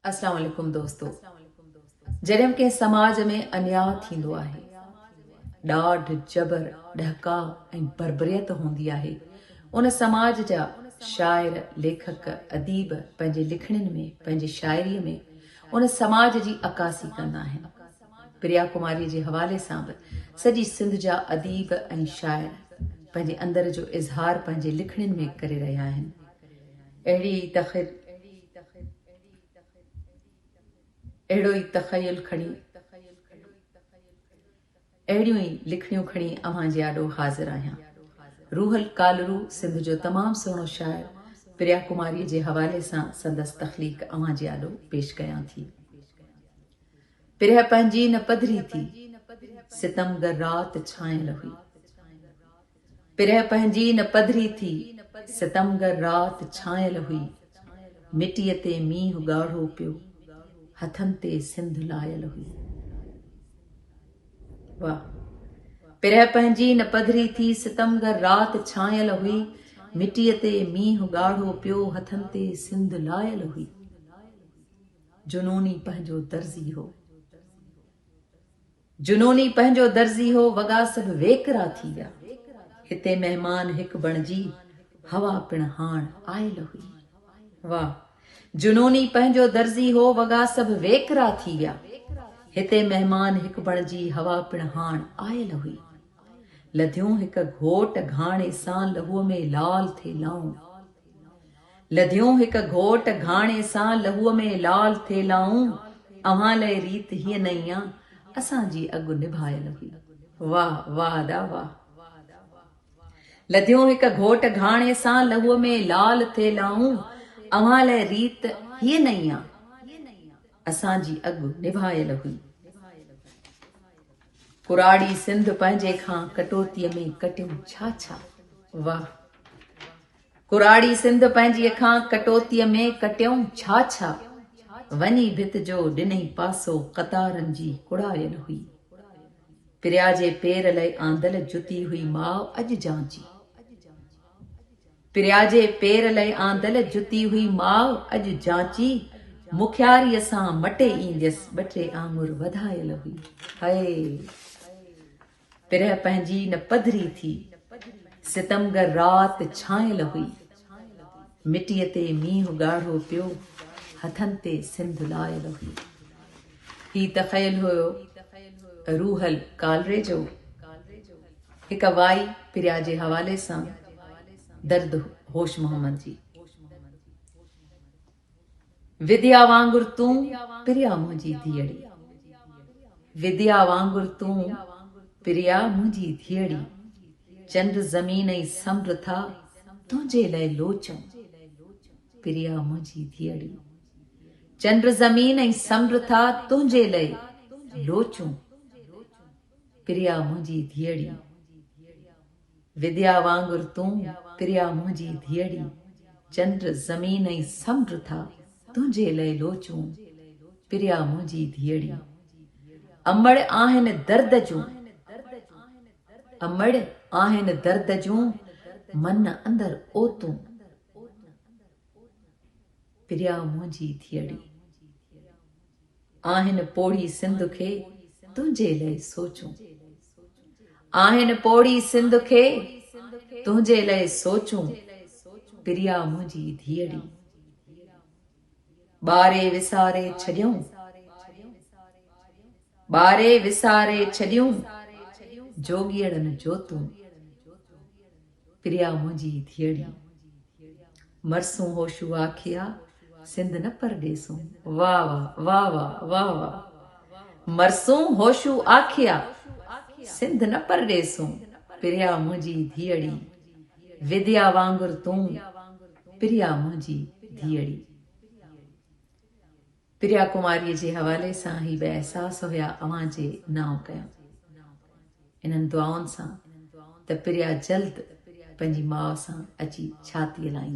अस्सलाम वालेकुम दोस्तों। जॾहिं कंहिं समाज में अन्याय थींदो आहे, ॾाढ जबर ॾहका ऐं बर्बरियत हूंदी आहे, उन समाज जा शाइर लेखक अदीब पंहिंजे लिखणियुनि में पंहिंजी शाइरीअ में उन समाज जी अकासी कंदा आहिनि। प्रिया कुमारी जे हवाले सां बि सॼी सिंध जा अदीब ऐं शाइर पंहिंजे अंदर जो इज़हार पंहिंजे लिखणियुनि में करे रहिया आहिनि। अहिड़ो ई तख़यल खणी अहिड़ियूं ई लिखणियूं खणी अव्हां जे आॾो हाज़िर आहियां। रूहल कालरू सिंध जो तमामु सुहिणो शाइर प्रिया कुमारी जे हवाले सां संदसि तख़लीक़ अव्हां जे आॾो पेश कयां थी। पिरह पंहिंजी न पधरी थी, सितमगर रात छायल हुई। पिरह पंहिंजी न पधरी थी, सितमगर रात छायल हुई। मिटीअ ते मींहुं ॻाढ़ो पियो, हथनि ते सिंध लायल हुई। वाह। पिरह पंहिंजी न पधरी थी, सितमगर रात छायल हुई। मिटीअ ते मींहुं ॻाढ़ो पियो, हथनि ते सिंध लायल हुई। जुनूनी पंहिंजो दर्ज़ी हो, जुनूनी पंहिंजो दर्ज़ी हो, वॻा सभु वेकरा थी विया। हिते महिमान हिकु बणिजी, हवा पिण हाण आयल हुई। वाह। जुनूनी पंहिंजो दर्ज़ी हो, वॻा सभु वेकरा थी विया। हिते महिमान हिकु बणिजी, हवा पिण हाण आयल हुई। लधियूं हिकु घोट घाणे सां, लहूअ में लाल थे लाऊं। लधियूं हिकु घोट घाणे सां, लहूअ में लाल थे लाऊं। अव्हां लाइ रीत हीअ नई आ, असांजी अॻु निभायल हुई। वाह वाह दा वाह। लधियूं हिकु घोट घाणे सां, लहूअ में लाल थे लाऊं। अव्हां लाइ रीत हीअ नई आ, असांजी अॻु निभायल हुई। कुराड़ी सिंध पंहिंजे खां कटोतीअ में कटियूं छा छा। वाह। कुराड़ी सिंध पंहिंजे खां कटोतीअ में कटियूं छा छा। वञी भित जो ॾिनई पासो, कतारनि जी कुड़ायल हुई। पिरिया जे पेर लाइ आंदल जुती हुई, माउ अॼु जांची। पिरिया जे पेर लाइ आंदल जुती हुई, माउ अॼु जांची। मुखियारीअ सां मटे ईंदसि, ॿ टे आङुर वधायल हुई। हाय। पिरह पंहिंजी न पधरी थी, सितमगर रात छायल हुई। मिटीअ ते मींहुं ॻाढ़ो पियो, हथनि ते सिंध लायल हुई। ही तख़यल हुयो रूहल कालरे जो। हिक वाई पिरिया जे हवाले सां दर्द होश मोहम्मद जी। विद्या वांगुर तूं पिरिया मुंहिंजी धीअड़ी। विद्या वांगुर तूं पिरिया मुंहिंजी धीअड़ी। चंड ज़मीन ऐं समुंड था तुंहिंजे लाइ लोचूं, पिरिया मुंहिंजी धीअड़ी। चंड ज़मीन ऐं समुंड था तुंहिंजे लाइ लोचूं, पिरिया मुंहिंजी धीअड़ी। विद्या वांगुर तूं पिरिया मुंहिंजी धीअड़ी। चंड ज़मीन ऐं समुंड था तुंहिंजे लाइ लोचूं, पिरिया मुंहिंजी धीअड़ी। अमड़ आहिनि दर्द जूं, अमड़ आहिनि दर्द जूं, मन अंदर ओतूं, पिरिया मुंहिंजी धीअड़ी। आहिनि पोड़ी सिंध खे तुंहिंजे लाइ सोचूं, आहिनि पोड़ी सिंध खे तुंहिंजे लाइ सोचूं, पिरिया मुंहिंजी धीअड़ी। ॿारे विसारे छॾियूं, ॿारे विसारे छॾियूं, जोॻीअड़नि जोतूं, पिरिया मुंहिंजी धीअड़ी। मरसूं होशू आखिया, सिंध न परदेसूं। वाह वाह वाह वाह वाह वाह। मरसूं होशू आखिया, सिंध न परदेसूं, पिरिया मुंहिंजी धीअड़ी। विद्या वांगुर तूं पिरिया मुंहिंजी धीअड़ी। प्रिया कुमारीअ जे हवाले सां ही बि अहसास हुया अव्हां जे नाव कयूं। इन्हनि दुआउनि सां त प्रिया जल्द पंहिंजी माउ सां अची छाती हलाईंदी।